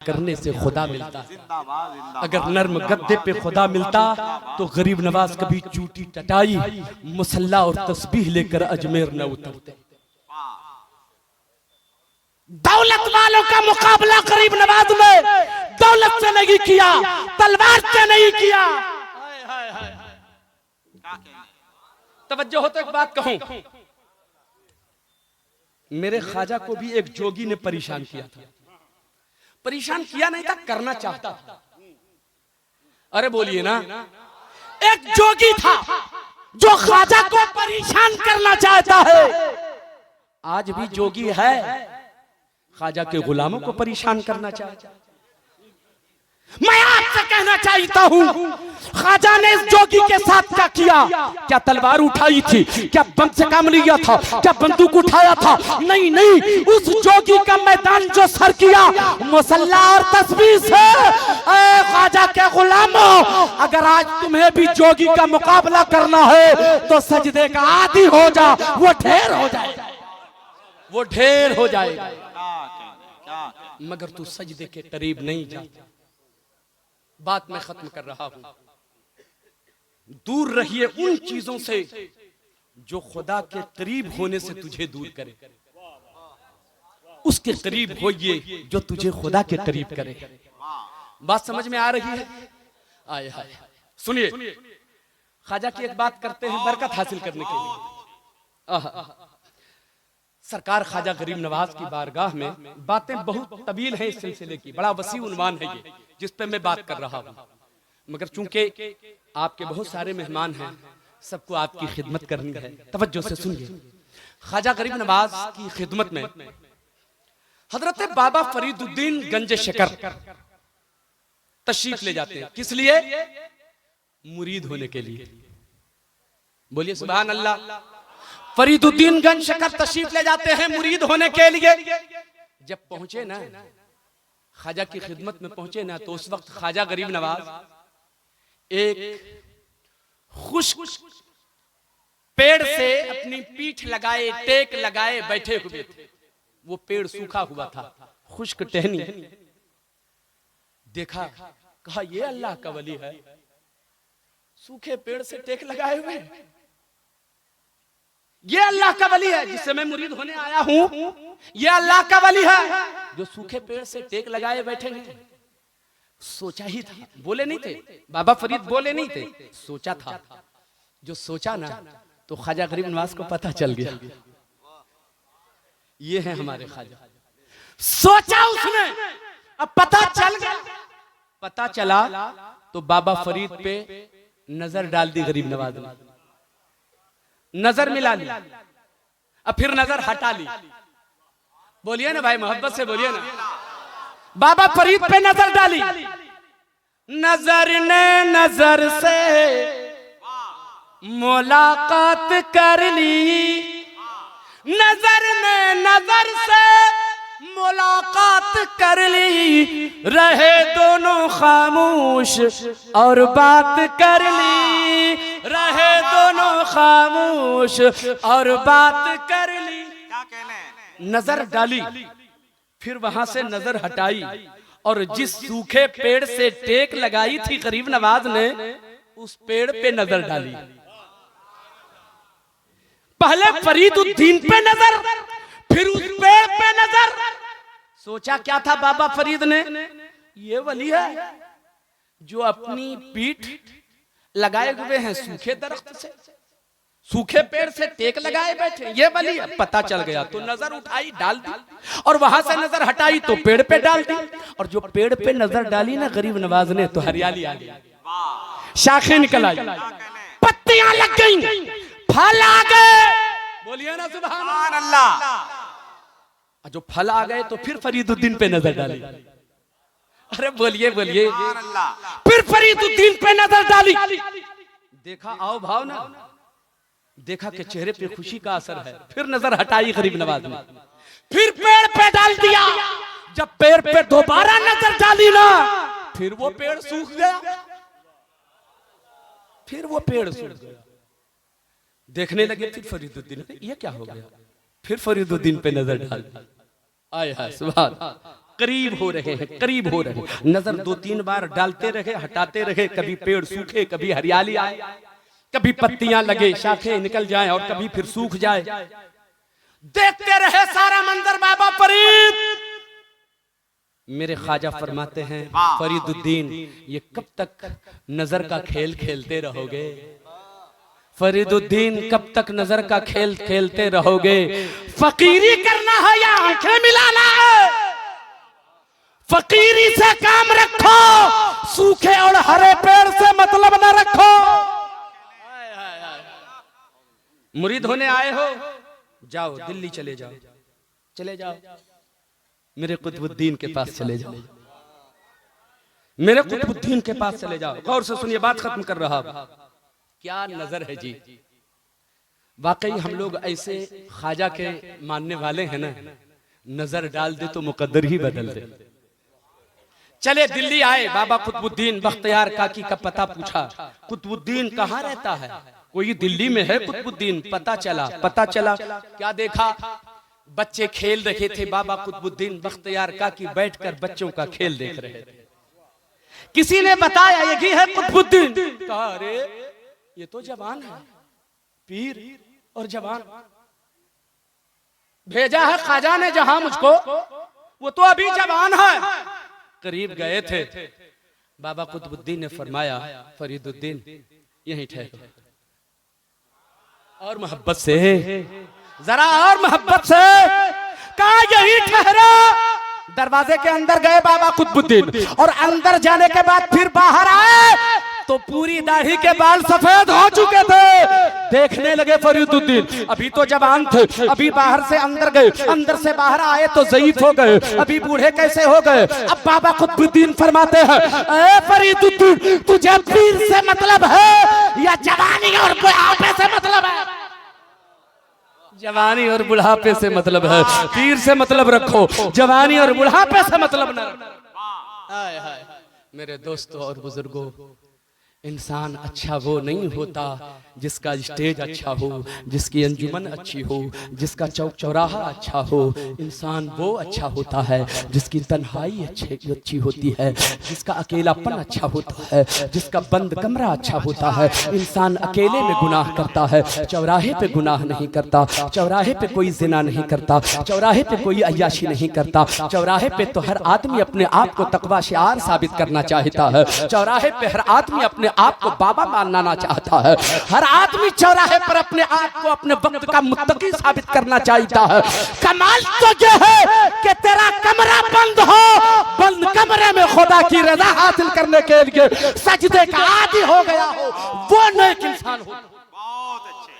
करने से खुदा मिलता है। अगर नर्म गद्दे पे खुदा मिलता तो गरीब नवाज कभी चूटी टटाई मुसल्ला और तस्बीह लेकर अजमेर न उतरते। दौलत वालों का मुकाबला गरीब नवाज ने दौलत से नहीं किया, तलवार से नहीं किया। तवज्जो हो तो एक बात कहूं, मेरे ख्वाजा को भी एक जोगी ने परेशान किया था। परेशान किया नहीं था, करना चाहता था। अरे बोलिए ना, एक जोगी था जो ख्वाजा को परेशान करना चाहता है। आज भी जोगी है, ख्वाजा के गुलामों को परेशान करना चाहता है। मैं आपसे कहना चाहता हूं, ख्वाजा ने इस जोगी के साथ क्या किया? क्या तलवार उठाई थी? क्या बम से काम लिया था? क्या बंदूक उठाया था? नहीं नहीं, उस जोगी का मैदान जो सर किया मुसल्ला और तस्बीह से। ख्वाजा के गुलामों, अगर आज तुम्हें भी जोगी का मुकाबला करना है तो सजदे का आदी हो जा, वो ढेर हो जाएगा, वो ढेर हो जाएगा। मगर तू सजदे के करीब नहीं जाता। बात मैं खत्म कर रहा हूं। दूर रहिए उन चीजों से जो खुदा के करीब होने से तुझे दूर करे। उसके करीब होइए जो तुझे खुदा के करीब करे। बात समझ में आ रही है? आए हाय, सुनिए, ख्वाजा की एक बात करते हैं बरकत हासिल करने के लिए। सरकार ख्वाजा गरीब नवाज की बारगाह में बातें बहुत तवील हैं इस सिलसिले की, बड़ा वसी उन्वान है ये जिस पे मैं बात कर रहा हूं। मगर चूंकि आपके बहुत सारे मेहमान हैं, सबको आपकी खिदमत करनी है, तवज्जो से सुनिए। ख्वाजा गरीब नवाज की खिदमत में हजरत बाबा फरीदुद्दीन गंज शकर तशरीफ ले जाते हैं। किस लिए? मुरीद होने के लिए। बोलिए सुभान अल्लाह। फरीदुद्दीन गंज शकर तशरीफ ले जाते हैं मुरीद होने के लिए। जब पहुंचे ना, ख्वाजा की खिदमत में पहुंचे ना, तो उस वक्त ख्वाजा गरीब नवाज एक खुश्क पेड़ से अपनी पीठ लगाए, टेक लगाए बैठे हुए थे। वो पेड़ सूखा हुआ था, खुश्क टहनी। देखा, कहा ये अल्लाह का वली है, सूखे पेड़ से टेक लगाए हुए। ये अल्लाह का वली है जिससे मैं मुरीद होने आया हूं। ये अल्लाह का वली है जो सूखे पेड़ से टेक लगाए बैठे हैं। सोचा ही था, बोले नहीं थे बाबा फरीद, बोले नहीं थे, सोचा था। जो सोचा ना, तो ख्वाजा गरीब नवाज को पता चल गया ये है हमारे ख्वाजा। सोचा उसने, अब पता चल गया। पता चला तो बाबा फरीद पे नजर डाल दी गरीब नवाज ने। नजर मिला ली, अब फिर नजर हटा ली। बोलिए ना भाई, मोहब्बत से बोलिए ना। बाबा फरीद पे नजर डाली, नजर ने नजर से मुलाकात कर ली। नजर ने नजर से मुलाकात कर ली, रहे दोनों खामोश और बात कर ली। रहे दोनों खामोश और बात कर ली। नजर डाली, फिर वहां से नजर हटाई, और जिस सूखे पेड़ से टेक लगाई थी गरीब नवाज ने, उस पेड़ पे नजर डाली। पहले फरीदुद्दीन पे नजर, फिर उस पेड़ पे नजर। सोचा क्या था बाबा फरीद ने? ये वली है जो अपनी पीठ लगाए हुए हैं सूखे दरख्त से, सूखे पेड़ से टेक लगाए बैठे, ये वली है। पता चल गया तो नजर उठाई, डाल दी, और वहां से नजर हटाई तो पेड़ पे डाल दी। और जो पेड़ पे नजर डाली ना गरीब नवाज ने, तो हरियाली आ गई, शाखें निकल आई, पत्तियां लग गई, फल आ गए। बोलिए ना सुभान अल्लाह। जो फल आ गए तो फिर फरीदुद्दीन पे नजर डाली। अरे बोलिए बोलिए। फिर फरीदुद्दीन पे नजर डाली, देखा आओ भाव ना, देखा कि चेहरे पे खुशी का असर है। फिर नजर हटाई गरीब नवाज ने, फिर पेड़ पे डाल दिया। जब पेड़ पे दोबारा नजर डाली ना, फिर वो पेड़ सूख गया, फिर वो पेड़ सूख गया। देखने लगे फिर फरीदुद्दीन, ये क्या हो गया? फिर फरीदुद्दीन पे नजर डाल दी। आए हाय सुभान। करीब हो रहे हैं, करीब हो रहे हैं। नजर 2-3 बार डालते रहे, हटाते रहे, कभी पेड़ सूखे, कभी हरियाली आए, कभी पत्तियां लगे, शाखें निकल जाएं और कभी फिर सूख जाए। देखते रहे सारा मंजर बाबा फरीद। मेरे ख्वाजा फरमाते हैं, फरीदुद्दीन ये कब तक नजर का खेल खेलते रहोगे? फरीदुद्दीन कब तक नजर का खेल खेलते रहोगे? फकीरी करना है या आंखें मिलाना है? फकीरी से काम रखो, सूखे और हरे पेड़ से मतलब न रखो। मुरीद होने आए हो, जाओ दिल्ली चले जाओ, चले जाओ मेरे कुतुबुद्दीन के पास चले जाओ, मेरे कुतुबुद्दीन के पास चले जाओ। गौर से सुनिए, बात खत्म कर रहा हूं। क्या नजर है जी। वाकई हम लोग ऐसे ख्वाजा के मानने वाले हैं ना, नजर डाल दे तो मुकद्दर ही बदल दे। चले दिल्ली आए, बाबा कुतुबुद्दीन बख्तियार काकी का पता पूछा। कुतुबुद्दीन कहाँ रहता है? कोई दिल्ली में है कुतुबुद्दीन। पता चला क्या देखा? बच्चे खेल रहे थे, बाबा कुतुबुद्दीन बख्तियार काकी बैठकर बच्चों का खेल देख रहे थे। किसी ने बताया यही है कुतुबुद्दीन। कहा अरे ये तो जवान है, पीर और जवान। भेजा है ख्वाजा ने जहां मुझको, वो तो अभी जवान है। करीब गए थे, बाबा कुतुबुद्दीन ने फरमाया, फरीदुद्दीन यहीं ठहरो, और मोहब्बत से, जरा और मोहब्बत से कहा यहीं ठहरो। दरवाजे के अंदर गए बाबा कुतुबुद्दीन, और अंदर जाने के बाद फिर बाहर आए तो पूरी दाढ़ी के बाल सफेद हो चुके थे। देखने लगे फरीदुद्दीन, अभी तो जवान थे, अभी बाहर से अंदर गए, अंदर से बाहर आए तो ज़ईफ हो गए, अभी बूढ़े कैसे हो गए। अब बाबा कुतुबुद्दीन फरमाते हैं, ए फरीदुद्दीन तुझे पीर से मतलब है या जवानी और बुढ़ापे से मतलब है? जवानी और बुढ़ापे से मतलब है। पीर से मतलब रखो, जवानी और बुढ़ापे से मतलब न रखो। हाय हाय मेरे दोस्तों और बुजुर्गों, इंसान अच्छा वो नहीं होता जिसका स्टेज अच्छा हो, जिसकी अंजुमन अच्छी हो, जिसका चौक चौराहा अच्छा हो। इंसान वो अच्छा होता है जिसकी तन्हाई अच्छी होती है, जिसका अकेलापन अच्छा होता है, जिसका बंद कमरा अच्छा होता है। इंसान अकेले में गुनाह करता है, चौराहे पे गुनाह नहीं करता, चौराहे पे कोई जिना नहीं करता, चौराहे पे कोई अय्याशी नहीं करता। चौराहे पे तो हर आदमी अपने आप को तकवा शिआर साबित करना चाहता है। चौराहे पे हर आदमी अपने आप को बाबा मानना चाहता है। हर आदमी चौराहे पर अपने आप को अपने वक्त का मुत्तकी साबित करना चाहता है। कमाल तो ये है कि तेरा कमरा बंद हो, बंद कमरे में खुदा की रजा हासिल करने के लिए सजदे का आदी हो गया हो, वो नेक इंसान हो। बहुत अच्छे।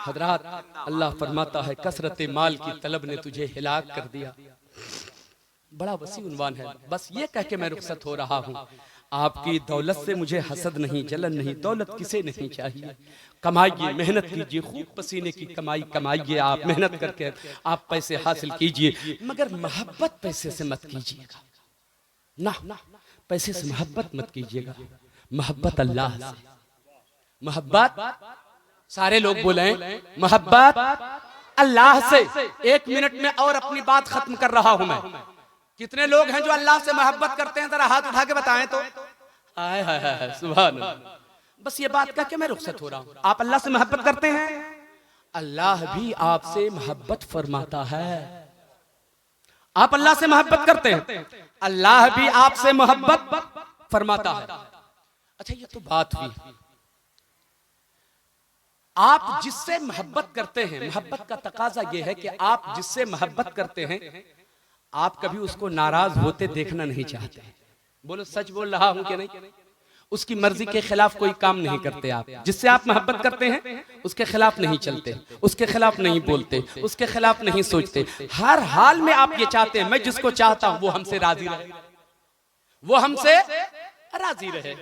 हजरात, अल्लाह फरमाता है कसरत माल की तलब ने तुझे हिलाक कर दिया। बड़ा वसी उन्वान है। बस ये कह के मैं रुखसत हो रहा हूँ, आपकी दौलत से मुझे हसद नहीं, जलन नहीं। दौलत किसे नहीं चाहिए। कमाइए, मेहनत कीजिए, खूब पसीने की कमाई कमाइए, आप मेहनत करके आप पैसे हासिल कीजिए, मगर मोहब्बत पैसे से मत कीजिएगा ना, पैसे से मोहब्बत मत कीजिएगा। मोहब्बत अल्लाह से, मोहब्बत सारे लोग बोले मोहब्बत अल्लाह से। 1 मिनट में और अपनी बात खत्म कर रहा हूं मैं। कितने लोग हैं जो अल्लाह से मोहब्बत करते हैं? जरा हाथ उठा के बताएं तो। हाय हाय हाय सुभान अल्लाह। बस ये बात कह के मैं रुखसत हो रहा हूं। आप अल्लाह से मोहब्बत करते हैं, अल्लाह भी आपसे मोहब्बत फरमाता है। आप अल्लाह से मोहब्बत करते हैं, अल्लाह भी आपसे मोहब्बत फरमाता है। अच्छा ये तो बात हुई। आप जिससे मोहब्बत करते हैं, मोहब्बत का तकाजा यह है कि आप जिससे मोहब्बत करते हैं, आप कभी उसको नाराज होते देखना नहीं चाहते। बोलो सच बोल रहा हूं कि नहीं? उसकी मर्जी के खिलाफ कोई काम नहीं करते। आप जिससे आप मोहब्बत करते हैं उसके खिलाफ नहीं चलते, उसके खिलाफ नहीं बोलते, उसके खिलाफ नहीं सोचते। हर हाल में आप ये चाहते हैं मैं जिसको चाहता हूं वो हमसे राजी रहे, वो हमसे राजी रहे।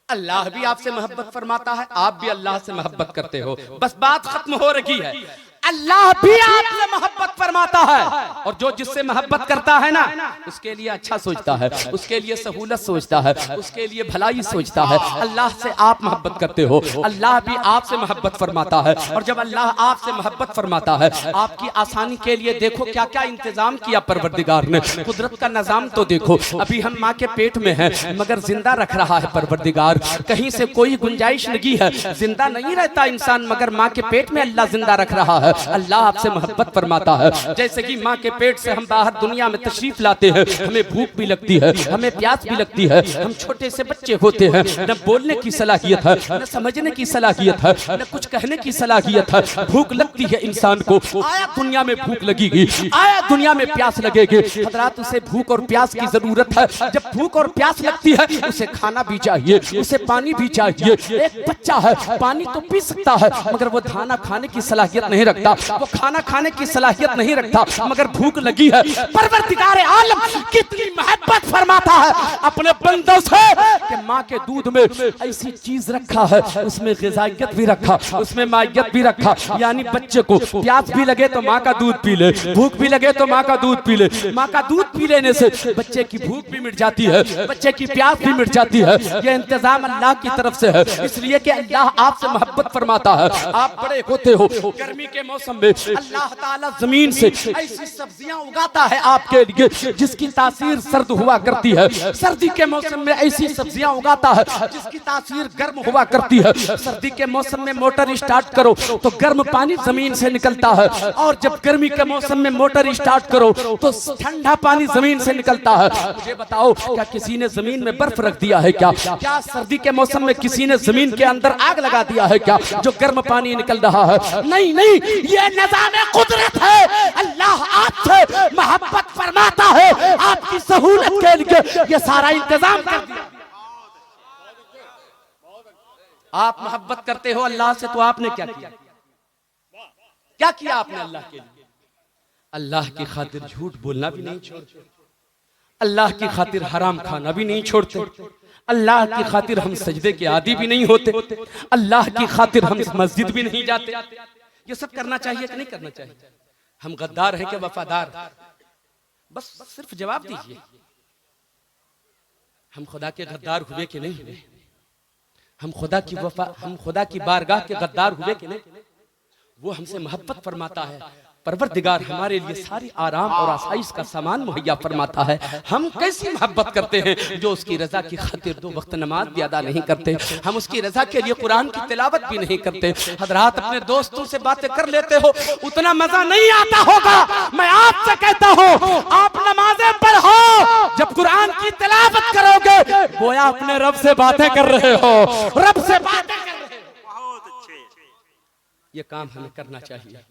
अल्लाह भी आपसे मोहब्बत फरमाता है, आप भी अल्लाह से मोहब्बत करते हो। बस बात खत्म हो रही है। अल्लाह भी आपसे मोहब्बत फरमाता है, और जो जिससे मोहब्बत करता है ना उसके लिए अच्छा सोचता है, उसके लिए सहूलत सोचता है, उसके लिए भलाई सोचता है। अल्लाह से आप मोहब्बत करते हो, अल्लाह भी आपसे मोहब्बत फरमाता है, और जब अल्लाह आपसे मोहब्बत फरमाता है आपकी आसानी के लिए देखो क्या क्या इंतजाम किया परवरदिगार ने। कुदरत का निजाम तो देखो, अभी हम माँ के पेट में हैं मगर जिंदा रख रहा है परवरदिगार। कहीं से कोई गुंजाइश नहीं है, जिंदा नहीं रहता इंसान मगर माँ के पेट में अल्लाह जिंदा रख रहा है। अल्लाह आपसे मोहब्बत फरमाता है। जैसे कि माँ के पेट से हम बाहर दुनिया में तशरीफ लाते हैं, हमें भूख भी लगती है, हमें प्यास भी लगती है, हम छोटे से बच्चे होते हैं, न बोलने की सलाहियत है, न समझने की सलाहियत है, न कुछ कहने की सलाहियत है। भूख लगती है इंसान को, आया दुनिया में भूख लगेगी, आया दुनिया में प्यास लगेगी। हजरात उसे भूख और प्यास की जरूरत है। जब भूख और प्यास लगती है उसे खाना भी चाहिए, उसे पानी भी चाहिए। एक बच्चा है पानी तो पी सकता है मगर वो दाना खाने की सलाहियत नहीं रखता, वो खाना खाने की सलाहियत नहीं रखता मगर भूख लगी है। परवरदिगार आलम कितनी मोहब्बत फरमाता है अपने बंदों से कि माँ के दूध में ऐसी चीज रखा है, उसमें ग़िज़ाइयत भी रखा, उसमें माइयत भी रखा। यानी बच्चे को प्यास भी लगे तो माँ का दूध पी ले, भूख भी लगे तो माँ का दूध पी ले। माँ का दूध पी लेने से बच्चे की भूख भी मिट जाती है, बच्चे की प्यास भी मिट जाती है। यह इंतजाम अल्लाह की तरफ से है, इसलिए कि अल्लाह आपसे मोहब्बत फरमाता है। आप बड़े होते हो, गर्मी के मौसम में अल्लाह ताला जमीन से ऐसी सब्जियां उगाता है आपके लिए जिसकी तासीर सर्द हुआ करती है। सर्दी के मौसम में ऐसी सब्जियां उगाता है जिसकी तासीर गर्म हुआ करती है। सर्दी के मौसम में मोटर स्टार्ट करो तो गर्म पानी जमीन से निकलता है, और जब गर्मी के मौसम में मोटर स्टार्ट करो तो ठंडा पानी जमीन से निकलता है। मुझे बताओ क्या किसी ने जमीन में बर्फ रख दिया है क्या? क्या सर्दी के मौसम में किसी ने जमीन के अंदर आग लगा दिया है क्या जो गर्म पानी निकल रहा है? नहीं नहीं, ये निज़ाम कुदरत है। अल्लाह आपसे मोहब्बत फरमाता है, आपकी सहूलत के लिए ये सारा इंतजाम कर दिया। आप मोहब्बत करते हो अल्लाह से तो आपने क्या किया? क्या किया आपने अल्लाह के लिए? अल्लाह की खातिर झूठ बोलना भी नहीं छोड़ते, अल्लाह की खातिर हराम खाना भी नहीं छोड़ते, अल्लाह की खातिर हम सजदे के आदी भी नहीं होते, अल्लाह की खातिर हम मस्जिद भी नहीं जाते। ये सब करना चाहिए कि नहीं करना चाहिए? हम गद्दार हैं कि वफादार? बस सिर्फ जवाब दीजिए, हम खुदा के गद्दार हुए कि नहीं हुए? हम खुदा की बारगाह के गद्दार हुए कि नहीं? वो हमसे मोहब्बत फरमाता है, परवरदिगार हमारे लिए सारी आराम और आसाइश का सामान मुहैया फरमाता है। हम कैसी मोहब्बत करते हैं जो उसकी रजा की खातिर 2 वक्त नमाज भी अदा नहीं करते, हम उसकी रजा के लिए कुरान की तिलावत भी नहीं करते। हजरात अपने दोस्तों से बातें कर लेते हो, उतना मजा नहीं आता होगा। मैं आपसे कहता हूँ आप नमाजें पढ़ो, जब कुरान की तिलावत करोगे गोया अपने रब से बातें कर रहे हो, रब से बातें कर रहे हो। बहुत अच्छे। ये काम हमें करना चाहिए।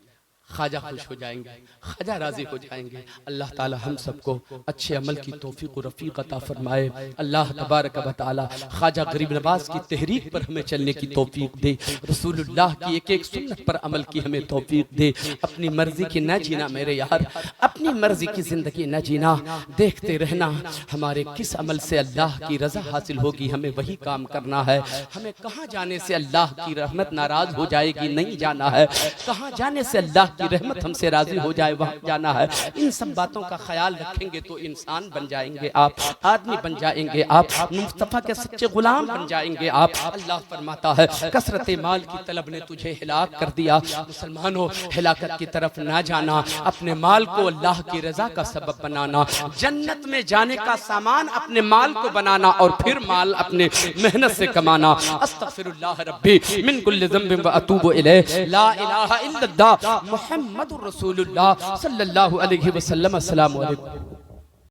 ख्वाजा खुश हो जाएंगे, ख्वाजा राजी हो जाएंगे। अल्लाह ताला हम सबको अच्छे अमल की तौफीक और रफ़ीक अता फरमाए। अल्लाह तबारक व तआला ख्वाजा गरीब नवाज की तहरीक पर हमें चलने की तौफीक दे, रसूलुल्लाह की एक एक सुन्नत पर अमल की हमें तौफीक दे। अपनी मर्जी की न जीना मेरे यार, अपनी मर्जी की जिंदगी न जीना, देखते रहना हमारे किस अमल से अल्लाह की रजा हासिल होगी, हमें वही काम करना है। हमें कहाँ जाने से अल्लाह की रहमत नाराज हो जाएगी नहीं जाना है, कहाँ जाने से अल्लाह की रहमत हमसे राजी हो जाए वहां जाना है। इन सब बातों का ख्याल रखेंगे तो इंसान बन जाएंगे आप, आदमी बन जाएंगे आप, मुस्तफा के सच्चे गुलाम बन जाएंगे आप। अल्लाह फरमाता है कसरत माल की तलब ने तुझे हिलाक कर दिया। मुसलमानों, हिलाकत की तरफ ना जाना, अपने माल को अल्लाह की रजा का सबब बनाना, जन्नत में जाने का सामान अपने माल को बनाना और फिर माल अपने मेहनत से कमाना। अस्तगफिरुल्लाह रब्बी मिन कुल्लि ज़ंबिन व अतूबु इलैह, ला इलाहा इल्लल्लाह मुहम्मदुर रसूलुल्लाह सल्लल्लाहु अलैहि वसल्लम। अस्सलामु अलैकुम।